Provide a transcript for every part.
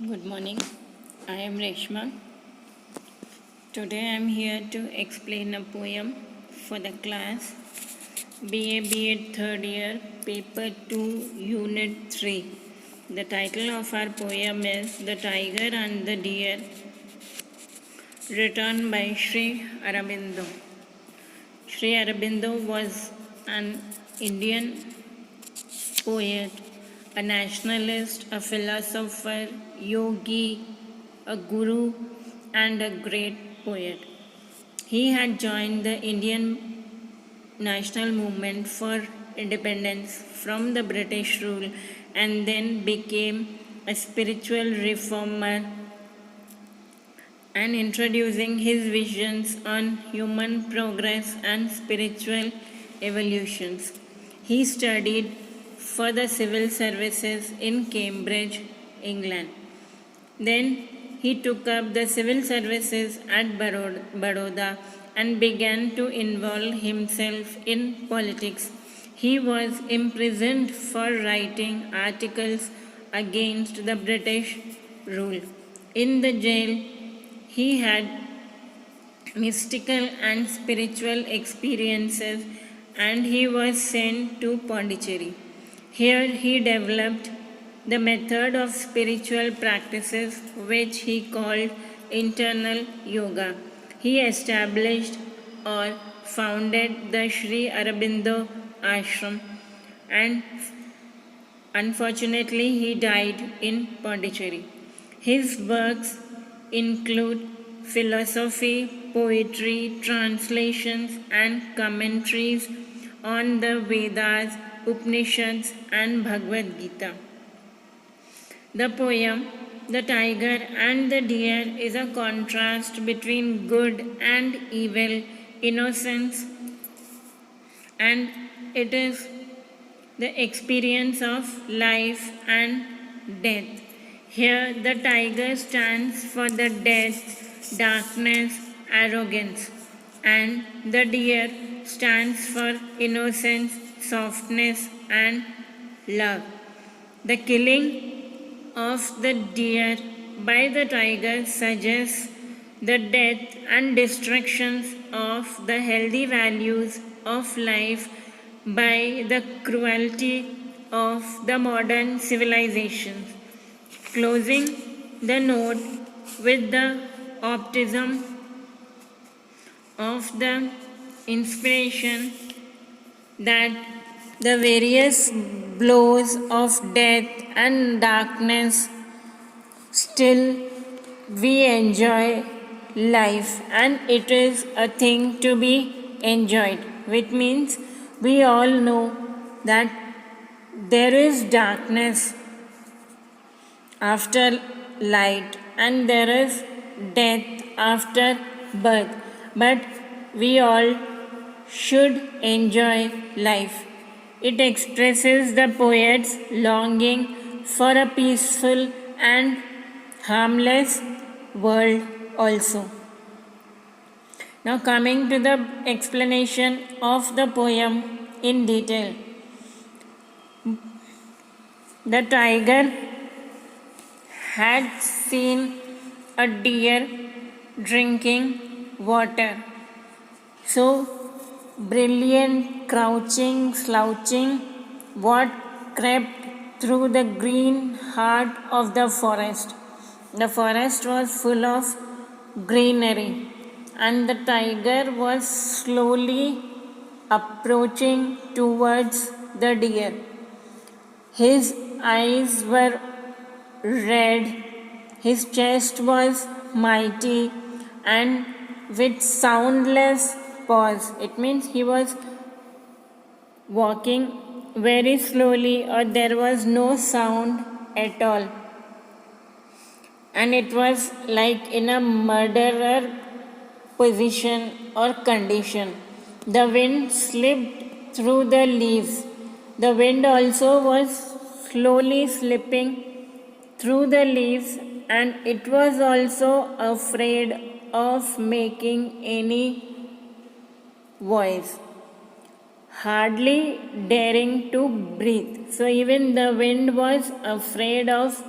Good morning. I am Reshma. Today I am here to explain a poem for the class BA B.Ed third year, paper 2, unit 3. The title of our poem is The Tiger and the Deer, written by Sri Aurobindo. Sri Aurobindo was an Indian poet, a nationalist, a philosopher, yogi, a guru, and a great poet. He had joined the Indian national movement for independence from the British rule and then became a spiritual reformer and introducing his visions on human progress and spiritual evolutions. He studied for the civil services in Cambridge, England. Then he took up the civil services at Baroda and began to involve himself in politics. He was imprisoned for writing articles against the British rule. In the jail, he had mystical and spiritual experiences and he was sent to Pondicherry. Here he developed the method of spiritual practices which he called internal yoga. He established or founded the Sri Aurobindo Ashram and unfortunately he died in Pondicherry. His works include philosophy, poetry, translations, and commentaries on the Vedas, Upanishads, and Bhagavad Gita. The poem, The Tiger and the Deer, is a contrast between good and evil, innocence, and it is the experience of life and death. Here, the tiger stands for the death, darkness, arrogance, and the deer stands for innocence, softness, and love. The killing of the deer by the tiger suggests the death and destructions of the healthy values of life by the cruelty of the modern civilizations. Closing the note with the optimism of the inspiration that the various blows of death and darkness still we enjoy life and it is a thing to be enjoyed, which means we all know that there is darkness after light and there is death after birth, but we all should enjoy life. It expresses the poet's longing for a peaceful and harmless world also. Now coming to the explanation of the poem in detail. The tiger had seen a deer drinking water. So brilliant, crouching, slouching, what crept through the green heart of the forest. The forest was full of greenery, and the tiger was slowly approaching towards the deer. His eyes were red, his chest was mighty, and with soundless pause. It means he was walking very slowly, or there was no sound at all. And it was like in a murderer position or condition. The wind slipped through the leaves. The wind also was slowly slipping through the leaves, and it was also afraid of making any voice, hardly daring to breathe. So even the wind was afraid of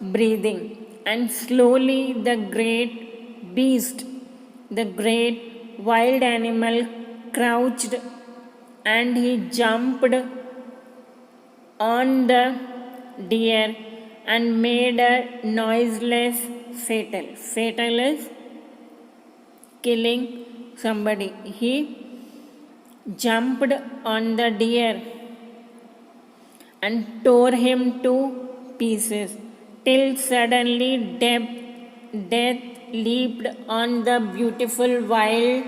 breathing. and slowly the great beast, the great wild animal, crouched and he jumped on the deer and made a noiseless fatal. Fatal is killing somebody. He jumped on the deer and tore him to pieces till suddenly death leaped on the beautiful wild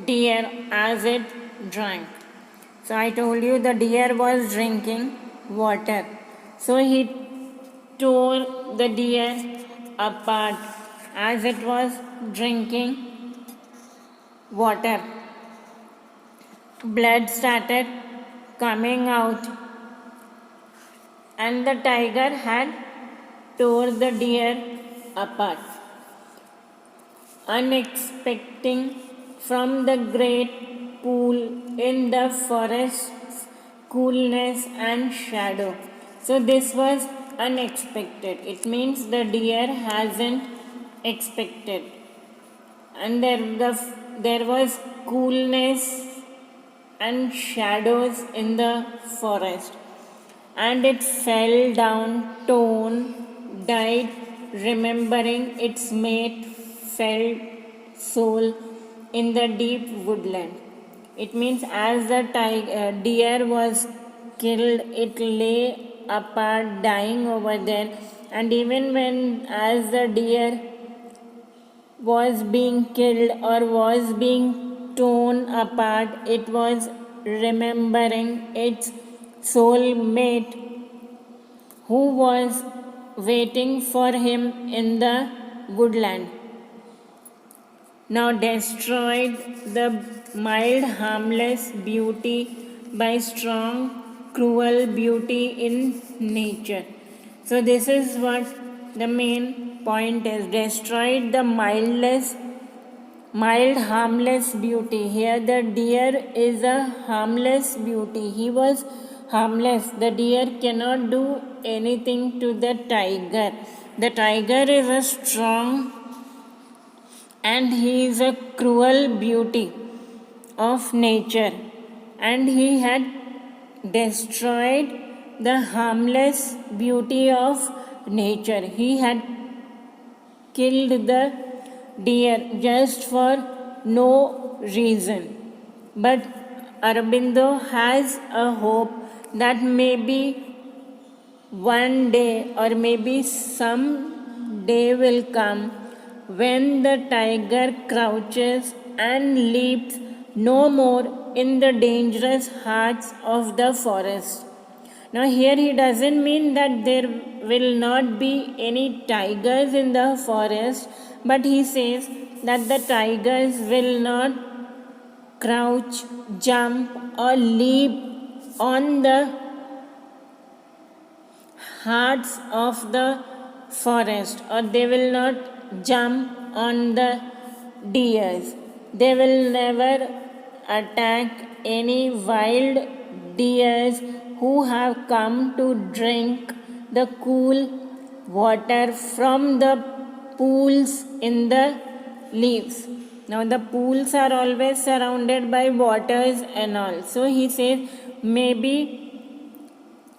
deer as it drank. So I told you the deer was drinking water. So he tore the deer apart as it was drinking water. Blood started coming out, and the tiger had tore the deer apart. Unexpecting from the great pool in the forest's coolness and shadow. So this was unexpected. It means the deer hasn't expected. And there was coolness and shadows in the forest. And it fell down, torn, died, remembering its mate, felt soul in the deep woodland. It means as the deer was killed, it lay apart, dying over there. And even when, as the deer was being killed or was being torn apart, it was remembering its soulmate who was waiting for him in the woodland. Now destroyed the mild, harmless beauty by strong, cruel beauty in nature. So this is what the main point is. Destroyed the mild, harmless beauty. Here the deer is a harmless beauty. He was harmless. The deer cannot do anything to the tiger. The tiger is a strong and he is a cruel beauty of nature, and he had destroyed the harmless beauty of nature. He had killed the deer just for no reason. But Aurobindo has a hope that maybe one day or maybe some day will come when the tiger crouches and leaps no more in the dangerous hearts of the forest. Now here he doesn't mean that there will not be any tigers in the forest, but he says that the tigers will not crouch, jump or leap on the hearts of the forest, or they will not jump on the deers. They will never attack any wild deers who have come to drink the cool water from the pools in the leaves. Now the pools are always surrounded by waters and all. So he says maybe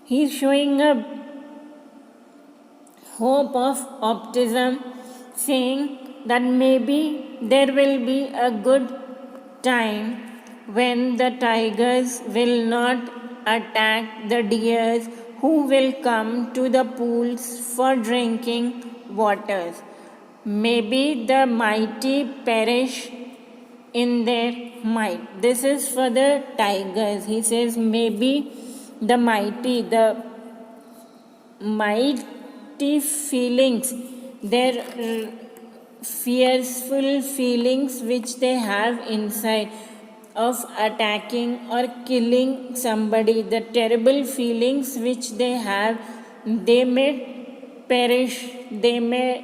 he's showing a hope of optimism, saying that maybe there will be a good time when the tigers will not attack the deers who will come to the pools for drinking waters. Maybe the mighty perish in their might. This is for the tigers. He says maybe the mighty feelings, their fearful feelings which they have inside of attacking or killing somebody, the terrible feelings which they have, they may perish, they may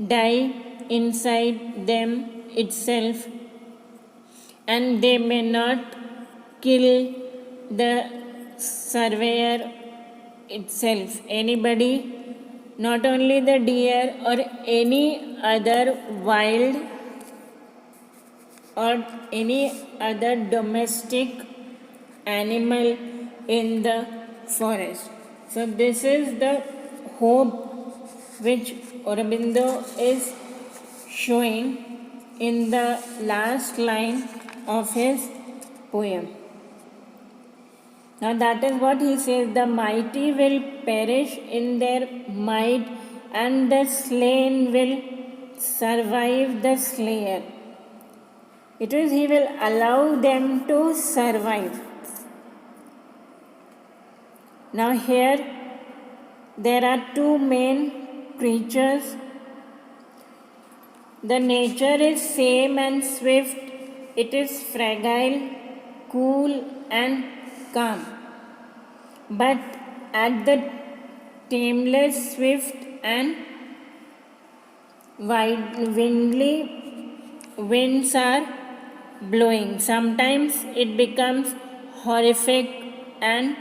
die inside them itself, and they may not kill the surveyor itself, anybody not only the deer or any other wild or any other domestic animal in the forest. So this is the hope which Aurobindo is showing in the last line of his poem. Now that is what he says, the mighty will perish in their might and the slain will survive the slayer. It is he will allow them to survive. Now here there are two main creatures. The nature is same and swift. It is fragile, cool and calm. But at the tameless, swift and windly winds are blowing. Sometimes it becomes horrific and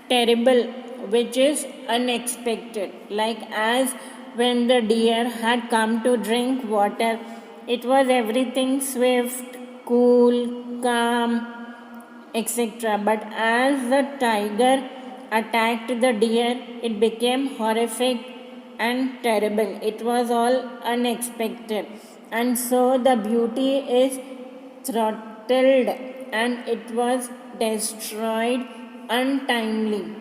terrible, which is unexpected. Like as when the deer had come to drink water, it was everything swift, cool, calm, etc. But as the tiger attacked the deer, it became horrific and terrible. It was all unexpected. And so the beauty is throttled and it was destroyed untimely.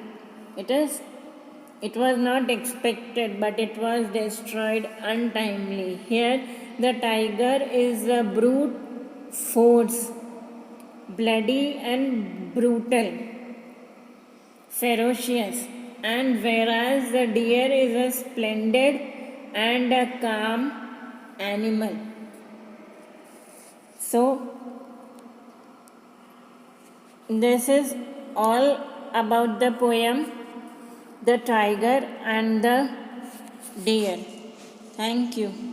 It was not expected, but it was destroyed untimely. Here the tiger is a brute force, bloody and brutal, ferocious, and whereas the deer is a splendid and a calm animal. So this is all about the poem The Tiger and the Deer. Thank you.